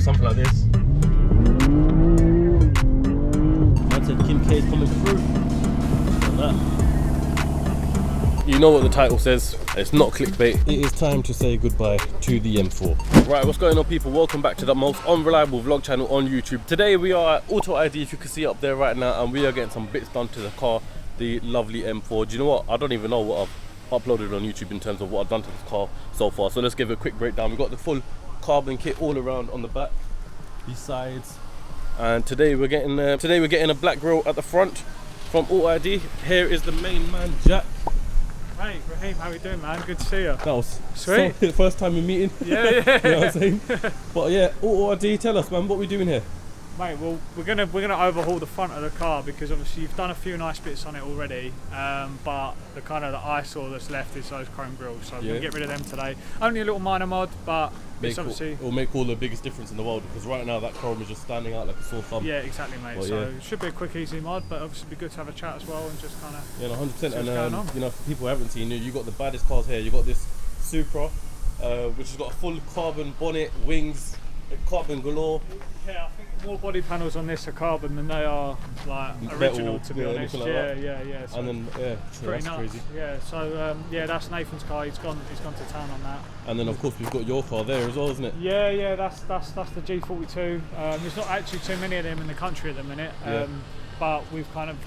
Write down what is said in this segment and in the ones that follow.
something like this. Man said Kim K is coming through. Like that. You know what the title says, it's not clickbait. It is time to say goodbye to the M4. Right, what's going on people? Welcome back to the most unreliable vlog channel on YouTube. Today we are at AutoID, if you can see up there right now, and we are getting some bits done to the car, the lovely M4. Do you know what? I don't even know what I've uploaded on YouTube in terms of what I've done to this car so far. So let's give it a quick breakdown. We've got the full carbon kit all around on the back, these sides. And today we're getting a black grille at the front from AutoID. Here is the main man, Jack. Hey Raheem, how you doing, man? Good to see you. That was sweet. So, first time we're meeting. Yeah. You know what I'm saying? But yeah, AutoID, tell us, man, what we doing here? Mate, well, we're gonna overhaul the front of the car because obviously you've done a few nice bits on it already, but the kind of the eyesore that's left is those chrome grills. So we're gonna get rid of them today. Only a little minor mod, but it's obviously it'll make all the biggest difference in the world because right now that chrome is just standing out like a sore thumb. Yeah, exactly, mate. Well, so it should be a quick, easy mod, but obviously be good to have a chat as well and just kind of 100%. And you know, for people who haven't seen it, you got the baddest cars here. You got this Supra, which has got a full carbon bonnet, wings, carbon galore. Yeah, I think more body panels on this are carbon than they are like original, metal, to be honest. Like yeah. So and then pretty that's nuts. Crazy. Yeah, so that's Nathan's car. He's gone to town on that. And then of course we've got your car there as well, isn't it? Yeah, that's the G42. There's not actually too many of them in the country at the minute, but we've kind of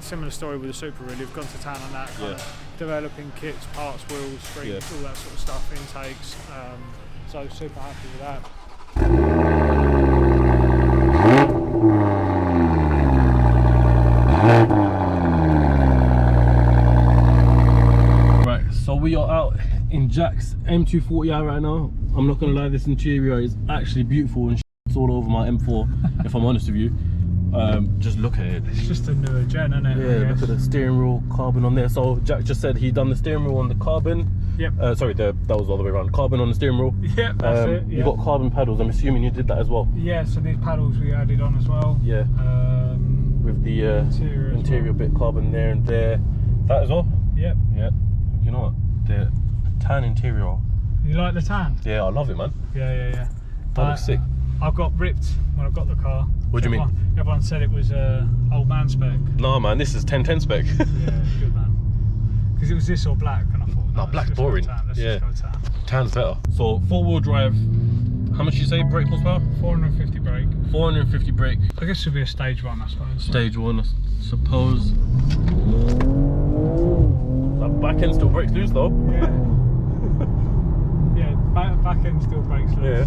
similar story with the Supra. Really, we've gone to town on that, kind of developing kits, parts, wheels, springs, all that sort of stuff, intakes. So super happy with that. Right, so we are out in Jack's M240i right now. I'm not gonna lie, this interior is actually beautiful and it's all over my M4 if I'm honest with you. Just look at it. It's just a newer gen, isn't it? Yeah, look at the steering wheel carbon on there. So Jack just said he done the steering wheel on the carbon. Yep. Sorry, that was all the way around. Carbon on the steering wheel. Yep, that's it. You got carbon paddles. I'm assuming you did that as well. Yeah, so these paddles we added on as well. Yeah. With the interior bit carbon there and there. That as well. Yep. Yeah. You know what? The tan interior. You like the tan? Yeah, I love it, man. Yeah. That looks sick. I got ripped when I got the car. What do you mean? Everyone said it was old man spec. Nah, man, this is 1010 spec. Yeah, good man. Because it was this or black, and I thought, no, black's boring. Let's just go tan. Tan's better. So 4-wheel drive. How much you say brake horsepower? 450 brake. 450 brake. I guess it should be a stage one, I suppose. Stage one, I suppose. That back end still breaks loose though. Yeah. Back end still breaks loose. Yeah.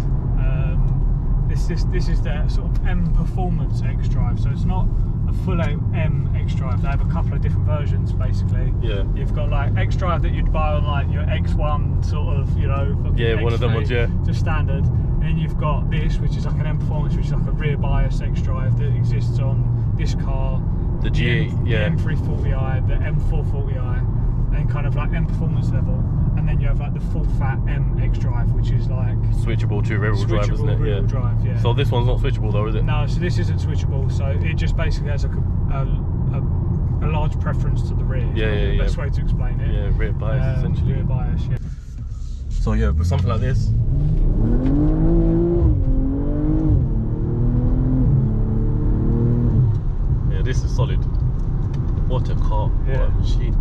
This is their sort of M Performance X Drive, so it's not a full out M X Drive. They have a couple of different versions basically. Yeah. You've got like X Drive that you'd buy on like your X1 sort of, you know. Yeah, one of them ones, yeah. Just standard. And then you've got this, which is like an M Performance, which is like a rear bias X Drive that exists on this car. The G8, the M340i, the M440i, and kind of like M Performance level. And then you have like the full fat M X Drive, which is like switchable to rear wheel drive, isn't it? Rear wheel drive, yeah. So this one's not switchable though, is it? No, so this isn't switchable. So it just basically has a large preference to the rear. Yeah. Best way to explain it. Yeah, rear bias essentially. Rear bias, yeah. So yeah, but something like this. Yeah, this is solid. What a car! What a machine!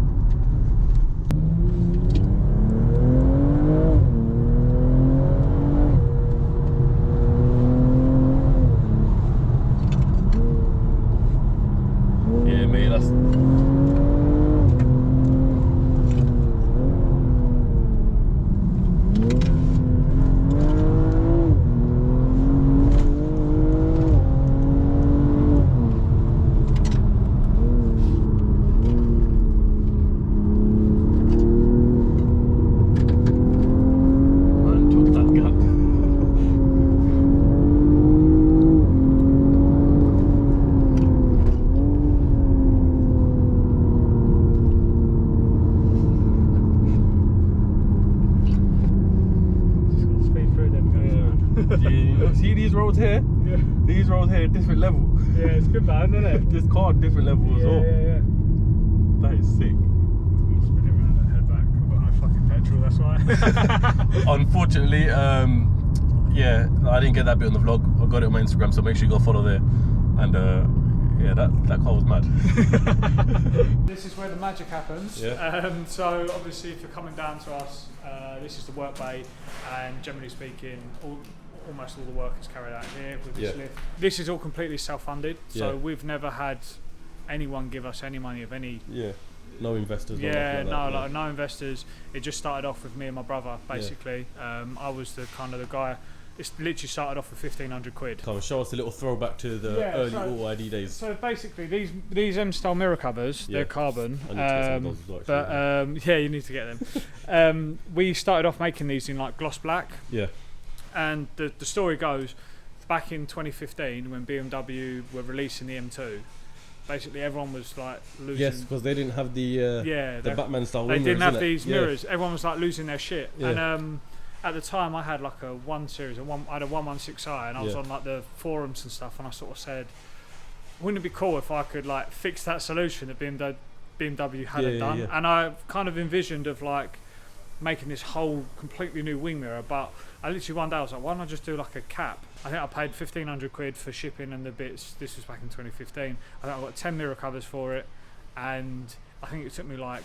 Yeah, mate, that's. See these roads here? Yeah. These roads here, different level. Yeah, it's good, man, isn't it? This car, different level as well. Yeah. That is sick. I'll spin it around and head back. I've got no fucking petrol, that's why. Unfortunately, Yeah, I didn't get that bit on the vlog. I got it on my Instagram, so make sure you go follow there. And yeah, that car was mad. This is where the magic happens. Yeah. So obviously, if you're coming down to us, this is the work bay, and generally speaking, almost all the work is carried out here with this lift. This is all completely self-funded, so we've never had anyone give us any money of any. Yeah. No investors. No investors. It just started off with me and my brother, basically. I was the guy. It's literally started off with 1,500 quid. Come on, show us a little throwback to the early AutoID days. So basically, these M-style mirror covers, they're carbon. I need to get some of those as well, but yeah, you need to get them. We started off making these in like gloss black. Yeah. And the story goes, back in 2015, when BMW were releasing the M2. Basically, everyone was like losing. Yes, because they didn't have the Batman style. They didn't have these mirrors. mirrors. Everyone was like losing their shit. Yeah. And at the time, I had like a 1 series, I had a 116i, and I was on like the forums and stuff. And I sort of said, wouldn't it be cool if I could like fix that solution that BMW hadn't done? Yeah. And I kind of envisioned of like making this whole completely new wing mirror, but I literally one day I was like, why don't I just do like a cap? I think I paid 1,500 quid for shipping and the bits. This was back in 2015. I think I got 10 mirror covers for it, and I think it took me like,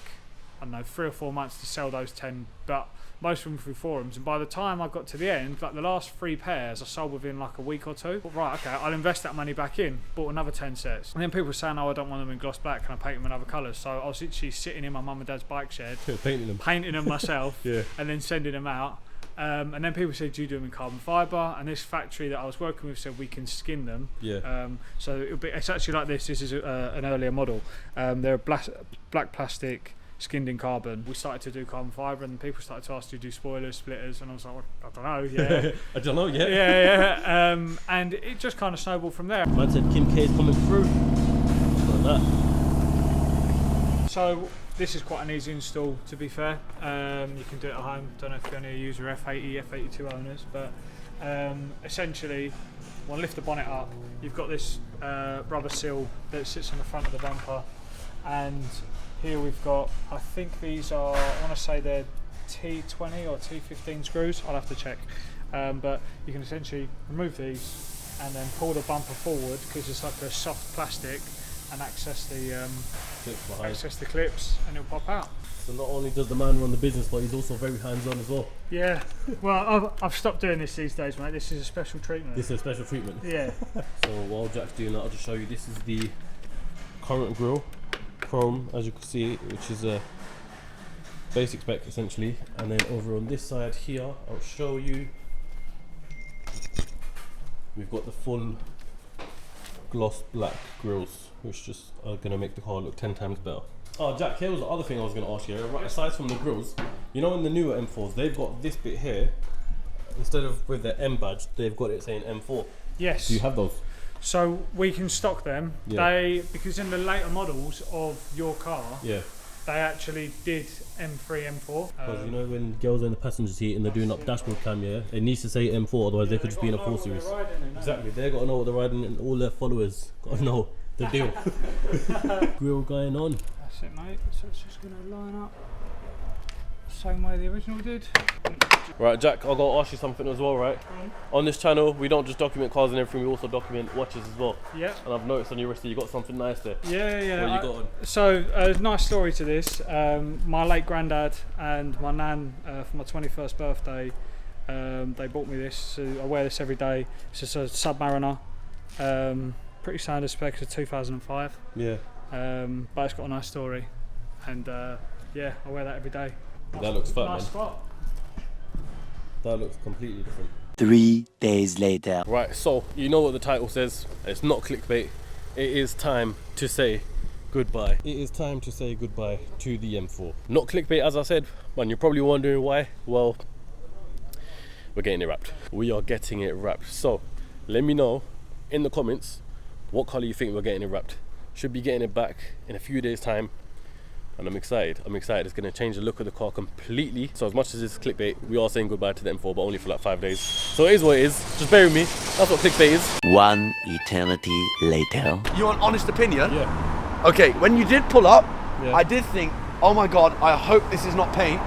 I don't know, 3 or 4 months to sell those 10, but most of them through forums. And by the time I got to the end, like the last 3 pairs I sold within like a week or two. But right, okay, I'll invest that money back in. Bought another 10 sets. And then people were saying, oh, I don't want them in gloss black, can I paint them in other colours? So I was literally sitting in my mum and dad's bike shed, painting them myself, and then sending them out. And then people said, do you do them in carbon fibre? And this factory that I was working with said we can skin them. Yeah. So it's actually like this. This is an earlier model. They're black plastic, skinned in carbon. We started to do carbon fibre, and people started to ask, do you do spoilers, splitters? And I was like, well, I don't know. Yeah. I don't know yet. Yeah. And it just kind of snowballed from there. Man said Kim K is coming through. Like that. So this is quite an easy install, to be fair. You can do it at home. Don't know if you're only a user F80, F82 owners, but essentially, when I lift the bonnet up, you've got this rubber seal that sits on the front of the bumper, and here we've got, I think these are, I want to say they're T20 or T15 screws. I'll have to check, but you can essentially remove these and then pull the bumper forward because it's like a soft plastic, and access the clips, and it'll pop out. So not only does the man run the business, but he's also very hands-on as well. Yeah, well, I've stopped doing this these days, mate. This is a special treatment. This is a special treatment? Yeah. So while Jack's doing that, I'll just show you, this is the current grille, chrome, as you can see, which is a basic spec essentially. And then over on this side here, I'll show you, we've got the full gloss black grills, which just are going to make the car look 10 times better. Oh, Jack, here was the other thing I was going to ask you. Right, aside from the grills, you know in the newer M4s, they've got this bit here, instead of with the M badge, they've got it saying M4. Yes. Do you have those? So we can stock them. Yeah. Because in the later models of your car, they actually did M3, M4. Because you know when girls are in the passenger seat and they're doing up dashboard cam, it needs to say M4, otherwise they could just be in a 4 Series. Exactly, they got to know what they're riding, and all their followers got to know the deal. Grill going on. That's it, mate. So it's just going to line up the same way the original did. Right, Jack, I've got to ask you something as well, right? On this channel, we don't just document cars and everything, we also document watches as well. Yeah. And I've noticed on your wrist that you got something nice there. Yeah. What you got on? So, a nice story to this. My late granddad and my nan, for my 21st birthday, they bought me this. So I wear this every day. It's just a Submariner. Pretty standard spec, it's a 2005. Yeah. But it's got a nice story. And yeah, I wear that every day. That looks fat, nice man. spot. That looks completely different. 3 days later. Right, so you know what the title says. It's not clickbait. It is time to say goodbye. It is time to say goodbye to the M4. Not clickbait, as I said, man. You're probably wondering why. Well, we're getting it wrapped. We are getting it wrapped. So let me know in the comments what colour you think we're getting it wrapped. Should be getting it back in a few days' time. And I'm excited. It's going to change the look of the car completely. So as much as it's clickbait, we are saying goodbye to the M4, but only for like 5 days. So it is what it is. Just bear with me. That's what clickbait is. 1 eternity later. You want honest opinion? Yeah. Okay, when you did pull up, I did think, oh my god, I hope this is not paint.